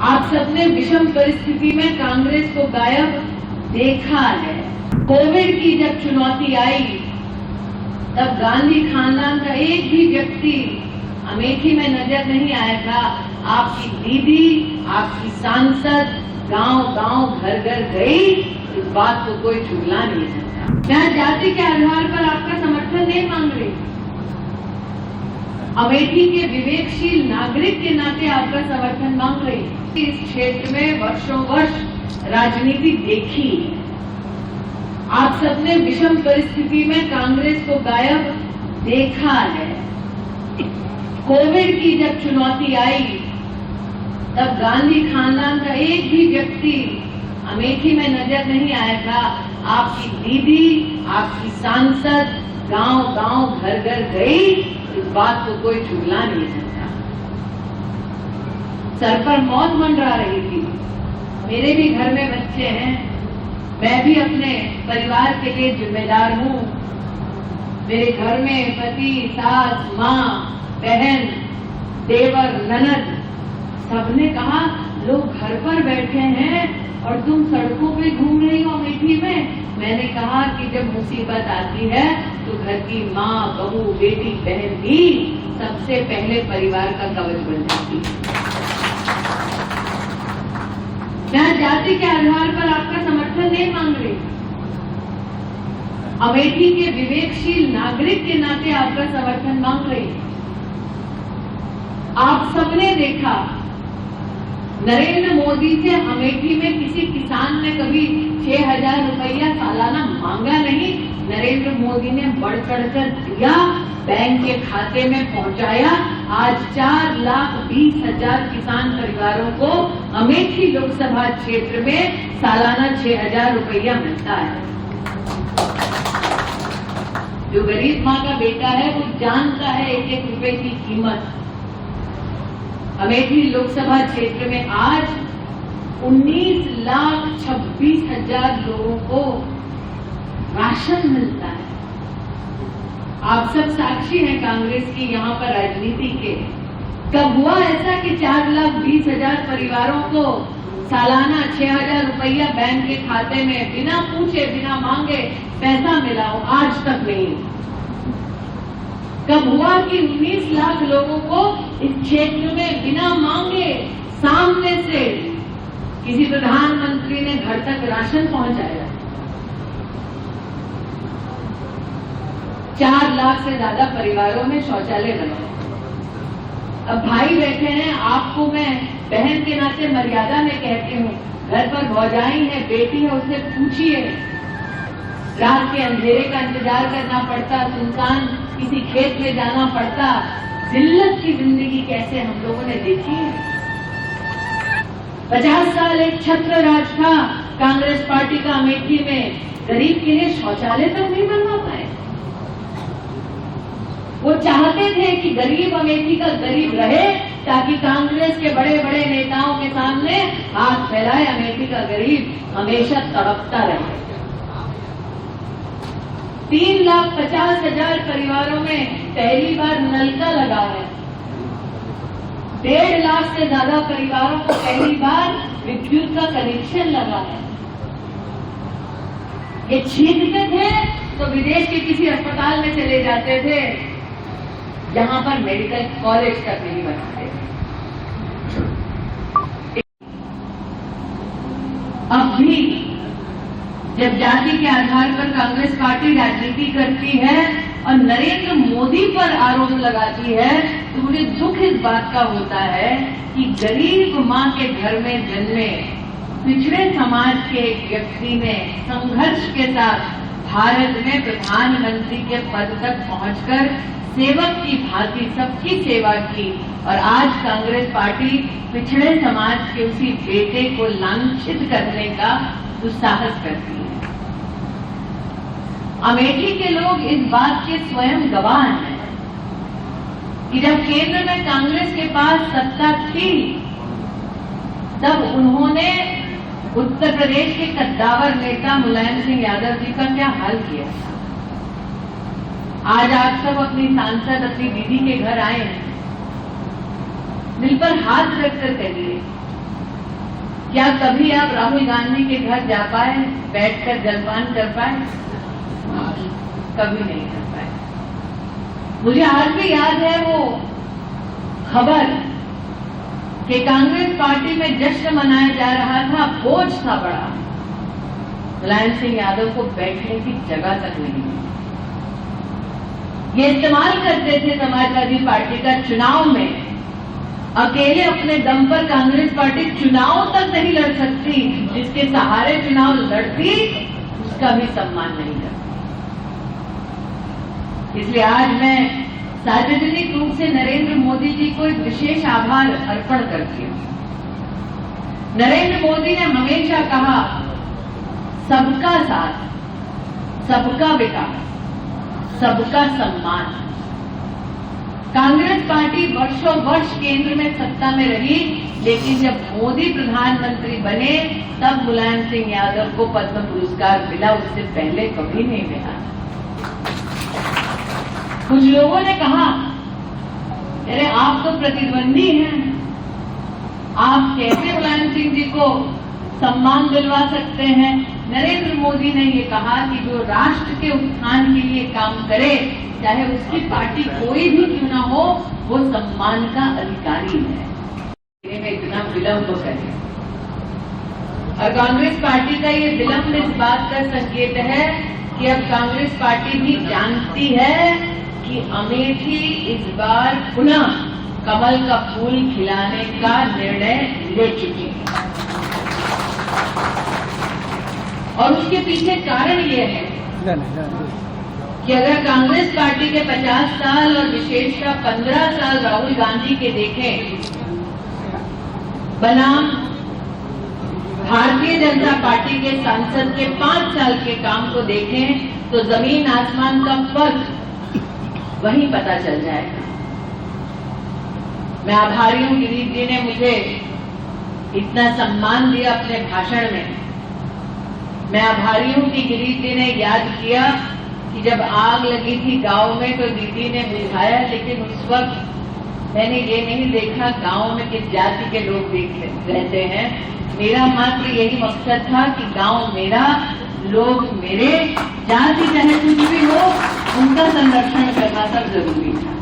आप सबने विषम परिस्थिति में कांग्रेस को गायब देखा है। कोविड की जब चुनौती आई तब गांधी खानदान का एक भी व्यक्ति अमेठी में नजर नहीं आया था। आपकी दीदी, आपकी सांसद गांव-गांव, घर-घर गई, इस बात को कोई झुठला नहीं सकता। मैं जाति के आधार पर आपका समर्थन नहीं मांग रही, अमेठी के विवेकशील नागरिक के नाते आपका समर्थन मांग रही। इस क्षेत्र में वर्षों वर्ष राजनीति देखी है। आप सबने विषम परिस्थिति में कांग्रेस को गायब देखा है। कोविड की जब चुनौती आई तब गांधी खानदान का एक भी व्यक्ति अमेठी में नजर नहीं आया था। आपकी दीदी, आपकी सांसद गांव-गांव, घर-घर गई, इस बात को कोई झुठला नहीं सकता। सर पर मौत मंडरा रही थी। मेरे भी घर में बच्चे हैं, मैं भी अपने परिवार के लिए जिम्मेदार हूँ। मेरे घर में पति, सास, माँ, बहन, देवर, ननद, सबने कहा लोग घर पर बैठे हैं और तुम सड़कों पे घूम रही हो अमेठी में। मैंने कहा कि जब मुसीबत आती है तो घर की माँ, बहू, बेटी, बहन भी सबसे पहले परिवार का कवच बन जाती है। मैं जाति के आधार पर आपका समर्थन नहीं मांग रही, अमेठी के विवेकशील नागरिक के नाते आपका समर्थन मांग रही। आप सबने देखा नरेंद्र मोदी से अमेठी में किसी किसान ने कभी 6,000 रुपया सालाना मांगा नहीं। नरेंद्र मोदी ने बढ़ चढ़कर दिया, बैंक के खाते में पहुंचाया। आज 4,20,000 किसान परिवारों को अमेठी लोकसभा क्षेत्र में सालाना 6,000 रुपया मिलता है। जो गरीब माँ का बेटा है वो जानता है एक एक रुपए की कीमत। अमेठी लोकसभा क्षेत्र में आज 19,26,000 लोगों को राशन मिलता है। आप सब साक्षी हैं कांग्रेस की यहाँ पर राजनीति के। कब हुआ ऐसा कि 4,20,000 परिवारों को सालाना 6,000 रुपया बैंक के खाते में बिना पूछे, बिना मांगे पैसा मिला हो? आज तक नहीं। कब हुआ कि 19 लाख लोगों को इस क्षेत्र में बिना मांगे सामने से किसी प्रधानमंत्री ने घर तक राशन पहुंचाया? 4 लाख से ज्यादा परिवारों में शौचालय बने। अब भाई बैठे हैं, आपको मैं बहन के नाते मर्यादा में कहती हूँ, घर पर भौजाई है, बेटी है, उससे पूछिए। रात के अंधेरे का इंतजार करना पड़ता, सुनसान किसी खेत में जाना पड़ता, जिल्लत की जिंदगी कैसे हम लोगों ने देखी है। 50 साल एक छत्र राज था कांग्रेस पार्टी का अमेठी में, गरीब के लिए शौचालय तक नहीं बनवा पाए। वो चाहते थे कि गरीब अमेठी का गरीब रहे ताकि कांग्रेस के बड़े बड़े नेताओं के सामने हाथ फैलाए, अमेठी का गरीब हमेशा तड़पता रहे। 3,50,000 परिवारों में पहली बार नल का लगा है। 1.5 लाख से ज्यादा परिवारों को पहली बार विद्युत का कनेक्शन लगा है। ये छीनते थे तो विदेश के किसी अस्पताल में चले जाते थे, जहां पर मेडिकल कॉलेज तक नहीं बनाते। अब भी जब जाति के आधार पर कांग्रेस पार्टी राजनीति करती है और नरेंद्र मोदी पर आरोप लगाती है, तो मुझे दुख इस बात का होता है कि गरीब माँ के घर में जन्मे पिछड़े समाज के एक व्यक्ति ने संघर्ष के साथ भारत में प्रधानमंत्री के पद तक पहुंचकर सेवक की भांति सबकी सेवा की, और आज कांग्रेस पार्टी पिछड़े समाज के उसी बेटे को लांछित करने का दुस्साहस करती है। अमेठी के लोग इस बात के स्वयं गवाह हैं कि जब केंद्र में कांग्रेस के पास सत्ता थी तब उन्होंने उत्तर प्रदेश के कद्दावर नेता मुलायम सिंह यादव जी का क्या हाल किया था। आज आप सब अपनी सांसद, अपनी दीदी के घर आए हैं, दिल पर हाथ रखकर कहिए क्या कभी आप राहुल गांधी के घर जा पाए, बैठकर जलपान कर पाए? कभी नहीं कर पाए। मुझे आज भी याद है वो खबर कि कांग्रेस पार्टी में जश्न मनाया जा रहा था, भोज था बड़ा, मुलायम सिंह यादव को बैठने की जगह तक नहीं मिली। ये इस्तेमाल करते थे समाजवादी पार्टी का चुनाव में, अकेले अपने दम पर कांग्रेस पार्टी चुनाव तक नहीं लड़ सकती, जिसके सहारे चुनाव लड़ती उसका भी सम्मान नहीं करती। इसलिए आज मैं सार्वजनिक रूप से नरेंद्र मोदी जी को एक विशेष आभार अर्पण करती हूं। नरेंद्र मोदी ने हमेशा कहा सबका साथ, सबका विकास, सबका सम्मान। कांग्रेस पार्टी वर्षों वर्ष केंद्र में सत्ता में रही, लेकिन जब मोदी प्रधानमंत्री बने तब मुलायम सिंह यादव को पद्म पुरस्कार मिला, उससे पहले कभी नहीं मिला। कुछ लोगों ने कहा अरे आप तो प्रतिद्वंदी हैं, आप कैसे मुलायम सिंह जी को सम्मान दिलवा सकते हैं? नरेंद्र मोदी ने ये कहा कि जो राष्ट्र के उत्थान के लिए काम करे, चाहे उसकी पार्टी कोई भी क्यों ना हो, वो सम्मान का अधिकारी है। में इतना विलंब करे, और कांग्रेस पार्टी का ये विलंब इस बात का संकेत है कि अब कांग्रेस पार्टी भी जानती है कि अमेठी इस बार पुनः कमल का फूल खिलाने का निर्णय ले चुकी है। और उसके पीछे कारण ये है कि अगर कांग्रेस पार्टी के 50 साल और विशेषतः 15 साल राहुल गांधी के देखें, बनाम भारतीय जनता पार्टी के सांसद के 5 साल के काम को देखें, तो जमीन आसमान का फर्क वहीं पता चल जाएगा। मैं आभारी हूं गिरीश जी ने मुझे इतना सम्मान दिया अपने भाषण में। मैं आभारी हूं कि गिरीश जी ने याद किया कि जब आग लगी थी गांव में तो दीदी ने बुझाया, लेकिन उस वक्त मैंने ये नहीं देखा गांव में किस जाति के लोग रहते हैं। मेरा मात्र यही मकसद था कि गांव मेरा, लोग मेरे, जाति चाहे कुछ भी हो, उनका संरक्षण करना सब जरूरी था।